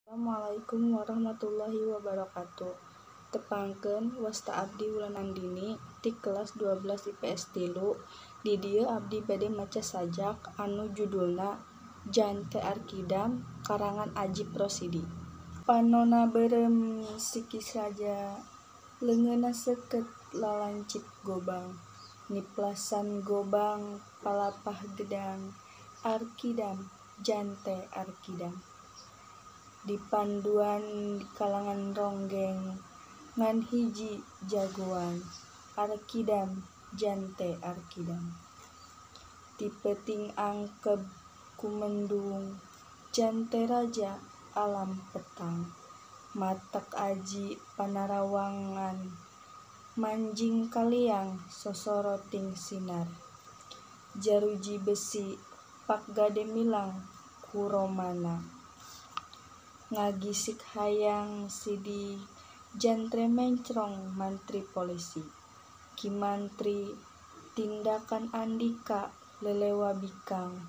Assalamualaikum warahmatullahi wabarakatuh. Tepangkeun wasta abdi Wulandini ti kelas 12 IPS 3. Di dieu abdi bade maca sajak anu judulna Jante Arkidam karangan Ajip Rosidi. Panonna beureum siki saja, leungeunna seukeut lalancip gobang, niplasan gobang palapah gedang, Arkidam Jante Arkidam. Di panduan di kalangan ronggeng ngan hiji jagoan, Arkidam Jante Arkidam. Ti peuting angkeb kumendung, Jante raja alam petang, matak aji panarawangan, manjing kaliang sosoroting sinar, jaruji besi pak gade milang kuromana. Ngagisik hayang sidi Jantre mencrong mantri polisi, Ki Mantri tindakan Andika lelewa bikang,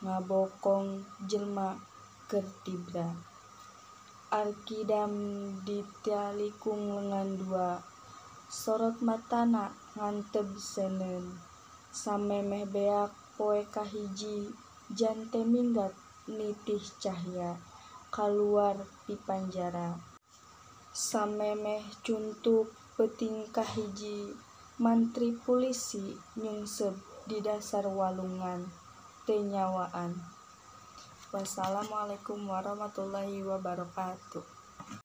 ngabokong jelma keur tibra. Arkidam ditialikung lengan dua, sorot matana nganteb seuneun, samemeh beak poe kahiji Jante minggat nitih cahya kaluar ti panjara. Samemeh cuntuk peuting kahiji mantri pulisi nyungsep di dasar walungan teu nyawaan. Wassalamualaikum warahmatullahi wabarakatuh.